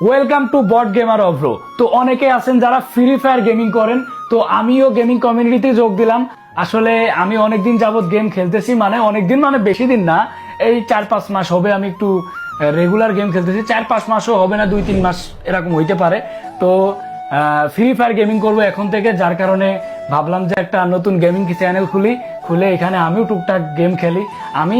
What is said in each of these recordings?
Welcome to bot gamer অভ্র। তো অনেকে আছেন যারা ফ্রি ফায়ার গেমিং করেন, তো আমিও গেমিং কমিউনিটিতে যোগ দিলাম। আসলে আমি অনেকদিন যাবত গেম খেলতেছি, মানে অনেকদিন মানে বেশি দিন না, এই 4-5 মাস হবে আমি একটু রেগুলার গেম খেলতেছি। 4-5 মাসও হবে না, 2-3 মাস এরকম হইতে পারে। তো ফ্রি ফায়ার গেমিং করবো এখন থেকে, যার কারণে ভাবলাম যে একটা নতুন গেমিং চ্যানেল খুলে এখানে আমিও টুকটাক গেম খেলি। আমি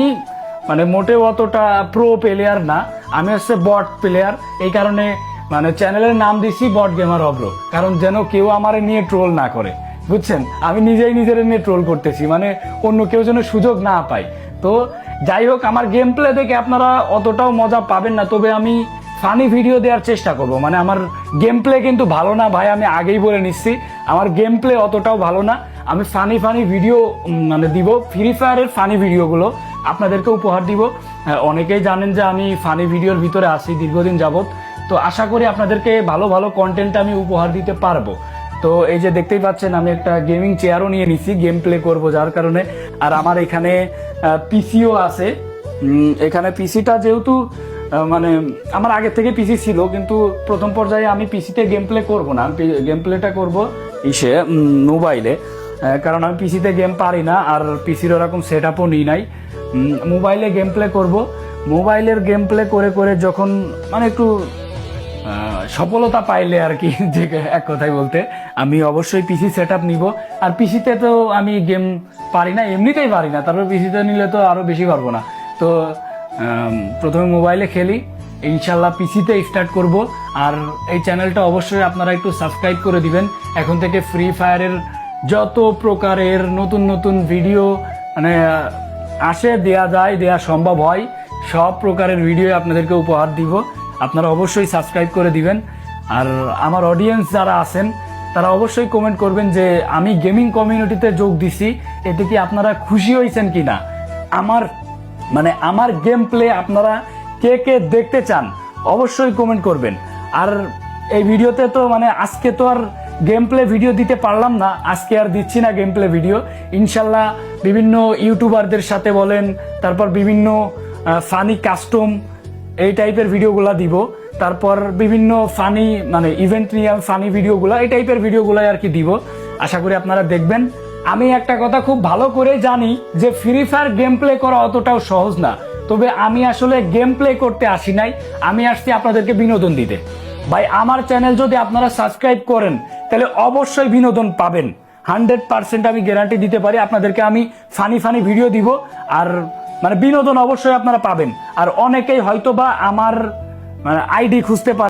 মানে মোটেও অতটা প্রো প্লেয়ার না, আমি হচ্ছে বট প্লেয়ার। এই কারণে মানে চ্যানেলের নাম দিছি বট গেমার অভ্র, কারণ যেন কেউ আমার নিয়ে ট্রোল না করে, বুঝছেন? আমি নিজেই নিজের নিয়ে ট্রোল করতেছি, মানে অন্য কেউ যেন সুযোগ না পায়। তো যাই হোক, আমার গেম প্লে দেখে আপনারা অতটাও মজা পাবেন না, তবে আমি ফানি ভিডিও দেওয়ার চেষ্টা করব। মানে আমার গেম প্লে কিন্তু ভালো না ভাই, আমি আগেই বলে নিচ্ছি, আমার গেম প্লে অতটাও ভালো না। আমি ফানি ভিডিও মানে দিব, ফ্রি ফায়ারের ফানি ভিডিওগুলো আপনাদেরকে উপহার দিব। অনেকেই জানেন যে আমি ফানি ভিডিওর ভিতরে আছি দীর্ঘদিন যাবত, তো আশা করি আপনাদেরকে ভালো ভালো কন্টেন্ট আমি উপহার দিতে পারবো। তো এই যে দেখতেই পাচ্ছেন, আমি একটা গেমিং চেয়ারও নিয়ে নিছি গেম প্লে করবো যার কারণে। আর আমার এখানে পিসিও আছে। এখানে পিসিটা যেহেতু মানে আমার আগে থেকে পিসি ছিল, কিন্তু প্রথম পর্যায়ে আমি পিসিতে গেম প্লে করবো না, গেম প্লেটা করবো মোবাইলে, কারণ আমি পিসিতে গেম পারি না, আর পিসির ওরকম সেট আপও নিই নাই। মোবাইলে গেম প্লে করবো। মোবাইলের গেম প্লে করে করে যখন মানে একটু সফলতা পাইলে আর কি, যে এক কথায় বলতে, আমি অবশ্যই পিসি সেট আপ নিব। আর পিসিতে তো আমি গেম পারি না, এমনিতেই পারি না, তারপর পিসিতে নিলে তো আরো বেশি পারবো না। তো প্রথমে মোবাইলে খেলি, ইনশাল্লাহ পিসিতে স্টার্ট করব। আর এই চ্যানেলটা অবশ্যই আপনারা একটু সাবস্ক্রাইব করে দিবেন। এখন থেকে ফ্রি ফায়ারের যত প্রকারের নতুন নতুন ভিডিও মানে আসে, দেয়া সম্ভব হয়, সব প্রকারের ভিডিও আপনাদেরকে উপহার দিব। আপনারা অবশ্যই সাবস্ক্রাইব করে দিবেন। আর আমার অডিয়েন্স যারা আছেন তারা অবশ্যই কমেন্ট করবেন যে আমি গেমিং কমিউনিটিতে যোগ দিছি, এতে কি আপনারা খুশি হয়েছেন কিনা। আমার গেম প্লে আপনারা কে কে দেখতে চান অবশ্যই কমেন্ট করবেন। আর এই ভিডিওতে তো মানে আজকে তো আর গেম প্লে ভিডিও দিতে পারলাম না, আজকে আর দিচ্ছি না গেম প্লে ভিডিও। ইনশাল্লাহ বিভিন্ন ইউটিউবারদের সাথে বলেন, তারপর বিভিন্ন ফানি কাস্টম এই টাইপের ভিডিওগুলা দিব। তারপর বিভিন্ন ফানি মানে ইভেন্ট নিয়ে ফানি ভিডিওগুলা, এই টাইপের ভিডিওগুলাই আর কি দিব। আশা করি আপনারা দেখবেন। আমি একটা কথা খুব ভালো করে জানি যে ফ্রি ফায়ার গেম প্লে করা অতটাও সহজ না, তবে আমি আসলে গেম প্লে করতে আসি নাই, আমি আসছি আপনাদেরকে বিনোদন দিতে। ভাই আমার চ্যানেল যদি আপনারা সাবস্ক্রাইব করেন তাহলে অবশ্যই বিনোদন পাবেন, 100% আমি গ্যারান্টি দিতে পারি। আপনাদেরকে আমি ফানি ভিডিও দিব, আর মানে বিনোদন অবশ্যই আপনারা পাবেন। আর অনেকেই হয়তো বা আমার মানে আইডি খুঁজতে পারে।